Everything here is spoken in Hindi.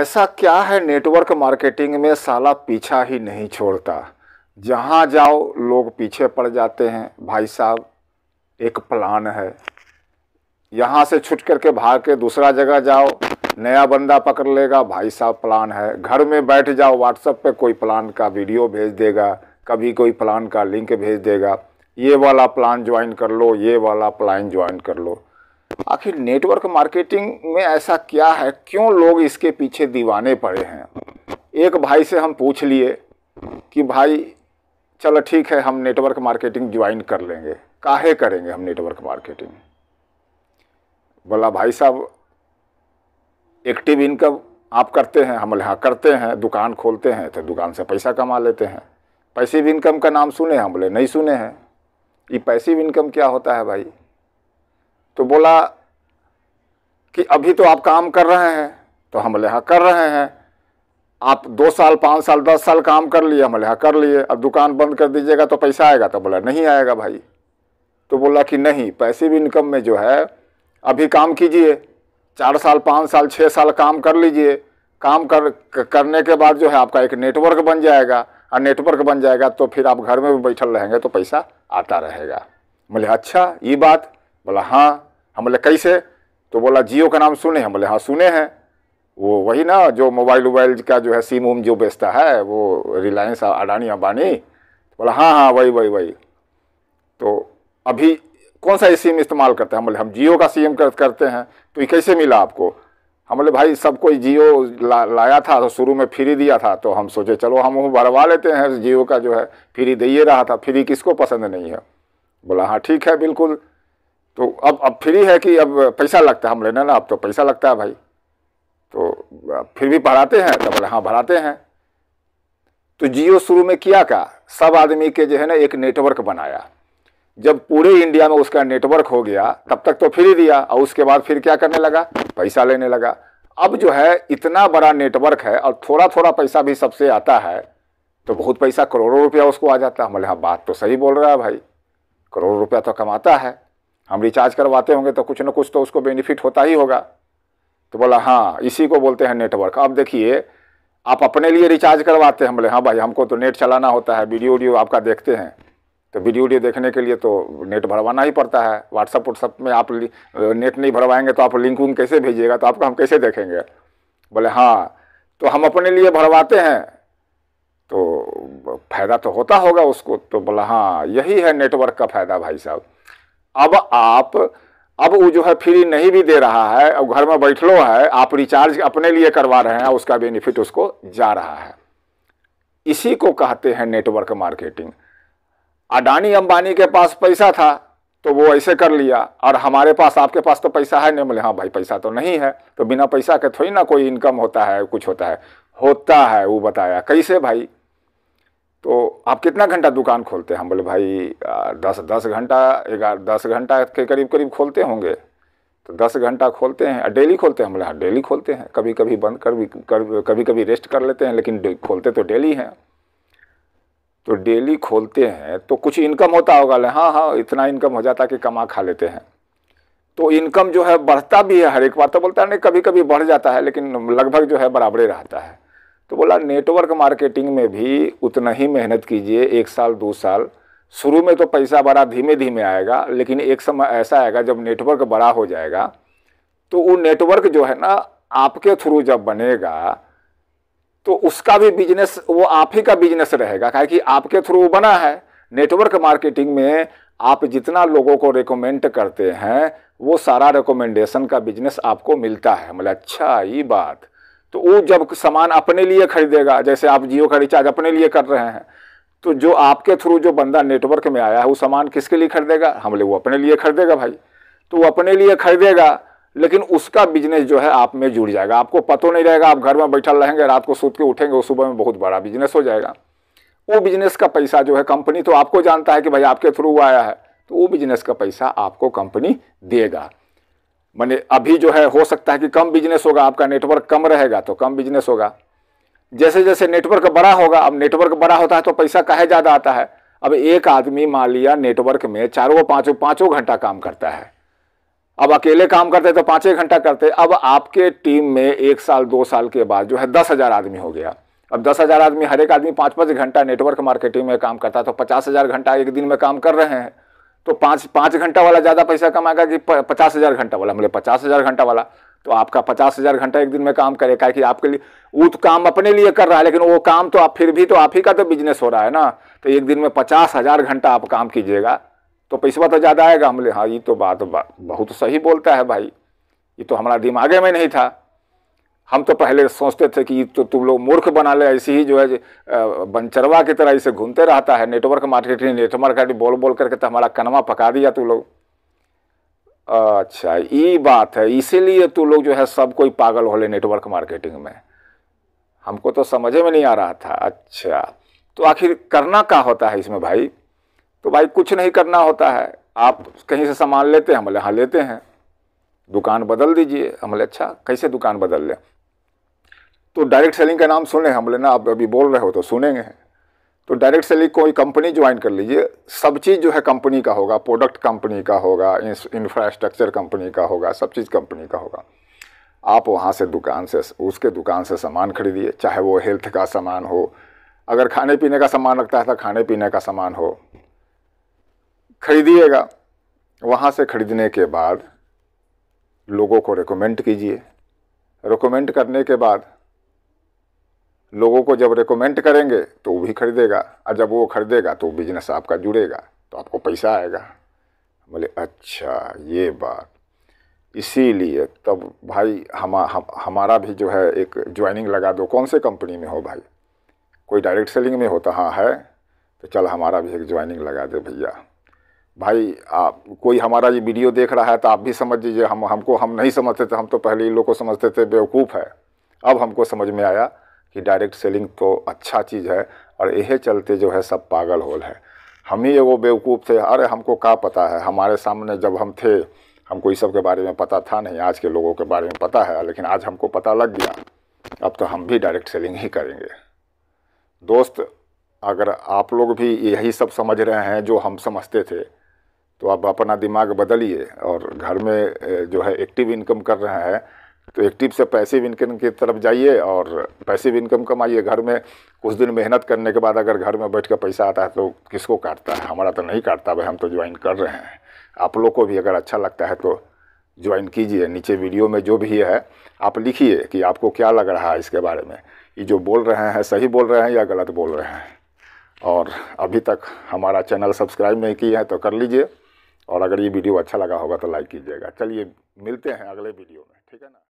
ऐसा क्या है नेटवर्क मार्केटिंग में, साला पीछा ही नहीं छोड़ता। जहाँ जाओ लोग पीछे पड़ जाते हैं। भाई साहब एक प्लान है, यहाँ से छुट करके भाग के दूसरा जगह जाओ, नया बंदा पकड़ लेगा। भाई साहब प्लान है। घर में बैठ जाओ, व्हाट्सएप पे कोई प्लान का वीडियो भेज देगा, कभी कोई प्लान का लिंक भेज देगा, ये वाला प्लान ज्वाइन कर लो, ये वाला प्लान ज्वाइन कर लो। आखिर नेटवर्क मार्केटिंग में ऐसा क्या है, क्यों लोग इसके पीछे दीवाने पड़े हैं। एक भाई से हम पूछ लिए कि भाई चलो ठीक है, हम नेटवर्क मार्केटिंग ज्वाइन कर लेंगे। काहे करेंगे हम नेटवर्क मार्केटिंग? बोला भाई साहब एक्टिव इनकम आप करते हैं? हम बोले हाँ करते हैं। दुकान खोलते हैं तो दुकान से पैसा कमा लेते हैं। पैसिव इनकम का नाम सुने? हम बोले नहीं सुने हैं। ये पैसिव इनकम क्या होता है भाई? तो बोला कि अभी तो आप काम कर रहे हैं। तो हम बोले हाँ कर रहे हैं। आप 2 साल 5 साल 10 साल काम कर लिए? हम बोले हाँ कर लिए। अब दुकान बंद कर दीजिएगा तो पैसा आएगा? तो बोला नहीं आएगा भाई। तो बोला कि नहीं, पैसिव इनकम में जो है अभी काम कीजिए, 4 साल 5 साल 6 साल काम कर लीजिए। काम करने के बाद जो है आपका एक नेटवर्क बन जाएगा, और नेटवर्क बन जाएगा तो फिर आप घर में भी बैठल रहेंगे तो पैसा आता रहेगा। बोले अच्छा ये बात? बोला हाँ। हम बोले कैसे? तो बोला जियो का नाम सुने? हम बोले हाँ सुने हैं। वो वही ना जो मोबाइल का जो है सिम उम जो बेचता है, वो रिलायंस अडानी अंबानी। बोला हाँ हाँ वही। तो अभी कौन सा सिम इस्तेमाल करते हैं? हम बोले हम जियो का सिम करते हैं। तो ये कैसे मिला आपको? हम बोले भाई सब कोई जियो लाया था तो शुरू में फ्री दिया था, तो हम सोचे चलो हम भरवा लेते हैं। जियो का जो है फ्री दे ही रहा था, फ्री किसको पसंद नहीं है। बोला हाँ ठीक है बिल्कुल। तो अब फ्री है कि अब पैसा लगता है? हम बोले ना अब तो पैसा लगता है भाई। तो फिर भी भराते हैं? तो बोले हाँ भराते हैं। तो जियो शुरू में किया क्या, सब आदमी के जो है ना एक नेटवर्क बनाया। जब पूरे इंडिया में उसका नेटवर्क हो गया तब तक तो फ्री दिया, और उसके बाद फिर क्या करने लगा, पैसा लेने लगा। अब जो है इतना बड़ा नेटवर्क है और थोड़ा थोड़ा पैसा भी सबसे आता है, तो बहुत पैसा करोड़ों रुपया उसको आ जाता है। बोले हाँ बात तो सही बोल रहा है भाई, करोड़ों रुपया तो कमाता है। हम रिचार्ज करवाते होंगे तो कुछ ना कुछ तो उसको बेनिफिट होता ही होगा। तो बोला हाँ इसी को बोलते हैं नेटवर्क। अब देखिए आप अपने लिए रिचार्ज करवाते हैं? हम बोले हाँ भाई हमको तो नेट चलाना होता है, वीडियो आपका देखते हैं, तो वीडियो देखने के लिए तो नेट भरवाना ही पड़ता है। व्हाट्सअप में आप नेट नहीं भरवाएंगे तो आप लिंक उंक कैसे भेजिएगा, तो आपको हम कैसे देखेंगे? बोले हाँ तो हम अपने लिए भरवाते हैं तो फायदा तो होता होगा उसको। तो बोला हाँ यही है नेटवर्क का फायदा भाई साहब। अब वो जो है फ्री नहीं भी दे रहा है, और घर में बैठलो है, आप रिचार्ज अपने लिए करवा रहे हैं, उसका बेनिफिट उसको जा रहा है। इसी को कहते हैं नेटवर्क मार्केटिंग। अडानी अंबानी के पास पैसा था तो वो ऐसे कर लिया, और हमारे पास आपके पास तो पैसा है नहीं। बोले हाँ भाई पैसा तो नहीं है, तो बिना पैसा के थोड़ी ना कोई इनकम होता है, कुछ होता है। वो बताया कैसे भाई? तो आप कितना घंटा दुकान खोलते हैं? हम बोले भाई 10 घंटा के करीब खोलते होंगे। तो 10 घंटा खोलते हैं, डेली खोलते हैं? हम बोले हाँ डेली खोलते हैं, कभी कभी बंद कभी कभी रेस्ट कर लेते हैं, लेकिन खोलते तो डेली हैं। तो डेली खोलते हैं तो कुछ इनकम होता होगा? हाँ इतना इनकम हो जाता कि कमा खा लेते हैं। तो इनकम जो है बढ़ता भी है, हर एक बार तो बोलता है नहीं, कभी कभी बढ़ जाता है, लेकिन लगभग जो है बराबर ही रहता है। तो बोला नेटवर्क मार्केटिंग में भी उतना ही मेहनत कीजिए, 1 साल 2 साल। शुरू में तो पैसा बड़ा धीमे धीमे आएगा, लेकिन एक समय ऐसा आएगा जब नेटवर्क बड़ा हो जाएगा तो वो नेटवर्क जो है ना आपके थ्रू जब बनेगा तो उसका भी बिजनेस, वो आप ही का बिजनेस रहेगा, काहे कि आपके थ्रू बना है। नेटवर्क मार्केटिंग में आप जितना लोगों को रिकमेंड करते हैं वो सारा रिकमेंडेशन का बिजनेस आपको मिलता है। मतलब अच्छा ये बात। तो वो जब सामान अपने लिए खरीदेगा, जैसे आप जियो का रिचार्ज अपने लिए कर रहे हैं, तो जो आपके थ्रू जो बंदा नेटवर्क में आया है वो सामान किसके लिए खरीदेगा? हम बोले वो अपने लिए खरीदेगा भाई। तो वो अपने लिए खरीदेगा, लेकिन उसका बिजनेस जो है आप में जुड़ जाएगा, आपको पता नहीं रहेगा। आप घर में बैठल रहेंगे, रात को सूत के उठेंगे, वो सुबह में बहुत बड़ा बिजनेस हो जाएगा। वो बिजनेस का पैसा जो है कंपनी तो आपको जानता है कि भाई आपके थ्रू आया है, तो वो बिजनेस का पैसा आपको कंपनी देगा। माने अभी जो है हो सकता है कि कम बिजनेस होगा, आपका नेटवर्क कम रहेगा तो कम बिजनेस होगा। जैसे जैसे नेटवर्क बड़ा होगा, अब नेटवर्क बड़ा होता है तो पैसा काहे ज़्यादा आता है? अब एक आदमी मान लिया नेटवर्क में 4-5 घंटा काम करता है, अब अकेले काम करते तो 5 घंटा करते, अब आपके टीम में 1 साल 2 साल के बाद जो है 10,000 आदमी हो गया। अब 10,000 आदमी, हर एक आदमी 5-5 घंटा नेटवर्क मार्केटिंग में काम करता है, तो 50,000 घंटा एक दिन में काम कर रहे हैं। तो 5 घंटा वाला ज़्यादा पैसा कमाएगा कि 50,000 घंटा वाला? मतलब 50,000 घंटा वाला तो आपका 50,000 घंटा एक दिन में काम करेगा कि आपके लिए वो तो काम अपने लिए कर रहा है, लेकिन वो काम तो आप फिर भी तो आप ही का तो बिजनेस हो रहा है ना। तो एक दिन में 50,000 घंटा आप काम कीजिएगा तो पैसा तो ज़्यादा आएगा। हमले हाँ, ये तो बात बहुत सही बोलता है भाई, ये तो हमारा दिमागे में नहीं था। हम तो पहले सोचते थे कि तो तुम लोग मूर्ख बना ले, ऐसे ही जो है बनचरवा की तरह इसे घूमते रहता है, नेटवर्क मार्केटिंग बोल बोल करके तो हमारा कनवा पका दिया तू लोग। अच्छा ये बात है, इसीलिए तू लोग जो है सब कोई पागल हो ले नेटवर्क मार्केटिंग में। हमको तो समझ में नहीं आ रहा था। अच्छा तो आखिर करना क्या होता है इसमें भाई? तो भाई कुछ नहीं करना होता है, आप कहीं से सामान लेते हैं, हम बोले हाँ लेते हैं, दुकान बदल दीजिए। हम बोले अच्छा कैसे दुकान बदल लें? तो डायरेक्ट सेलिंग का नाम सुने? हम बोले ना, आप अभी बोल रहे हो तो सुनेंगे। तो डायरेक्ट सेलिंग कोई कंपनी ज्वाइन कर लीजिए, सब चीज़ जो है कंपनी का होगा, प्रोडक्ट कंपनी का होगा, इंफ्रास्ट्रक्चर कंपनी का होगा, सब चीज़ कंपनी का होगा। आप वहाँ से दुकान से, उसके दुकान से सामान खरीदिए, चाहे वो हेल्थ का सामान हो, अगर खाने पीने का सामान रखता है तो खाने पीने का सामान हो, खरीदिएगा। वहाँ से खरीदने के बाद लोगों को रिकमेंड कीजिए, रिकमेंड करने के बाद लोगों को जब रिकमेंड करेंगे तो वो भी खरीदेगा, और जब वो खरीदेगा तो बिजनेस आपका जुड़ेगा, तो आपको पैसा आएगा। बोले अच्छा ये बात, इसीलिए तब भाई हमारा भी जो है एक ज्वाइनिंग लगा दो। कौन से कंपनी में हो भाई? कोई डायरेक्ट सेलिंग में होता? हाँ है, तो चल हमारा भी एक ज्वाइनिंग लगा दे भैया। भाई आप कोई हमारा ये वीडियो देख रहा है तो आप भी समझ लीजिए, हम नहीं समझते थे, हम तो पहले इन लोग को समझते थे बेवकूफ़ है। अब हमको समझ में आया कि डायरेक्ट सेलिंग तो अच्छा चीज़ है, और यही चलते जो है सब पागल होल है। हम ही वो बेवकूफ़ थे, अरे हमको क्या पता है, हमारे सामने जब हम थे हमको इस सब के बारे में पता था नहीं, आज के लोगों के बारे में पता है, लेकिन आज हमको पता लग गया, अब तो हम भी डायरेक्ट सेलिंग ही करेंगे। दोस्त अगर आप लोग भी यही सब समझ रहे हैं जो हम समझते थे, तो आप अपना दिमाग बदलिए, और घर में जो है एक्टिव इनकम कर रहे हैं तो एक्टिव से पैसिव इनकम की तरफ जाइए, और पैसिव इनकम कमाइए। घर में कुछ दिन मेहनत करने के बाद अगर घर में बैठ कर पैसा आता है तो किसको काटता है? हमारा तो नहीं काटता भाई, हम तो ज्वाइन कर रहे हैं। आप लोग को भी अगर अच्छा लगता है तो ज्वाइन कीजिए। नीचे वीडियो में जो भी है आप लिखिए कि आपको क्या लग रहा है इसके बारे में, ये जो बोल रहे हैं सही बोल रहे हैं या गलत बोल रहे हैं। और अभी तक हमारा चैनल सब्सक्राइब नहीं किया है तो कर लीजिए, और अगर ये वीडियो अच्छा लगा होगा तो लाइक कीजिएगा। चलिए मिलते हैं अगले वीडियो में, ठीक है ना।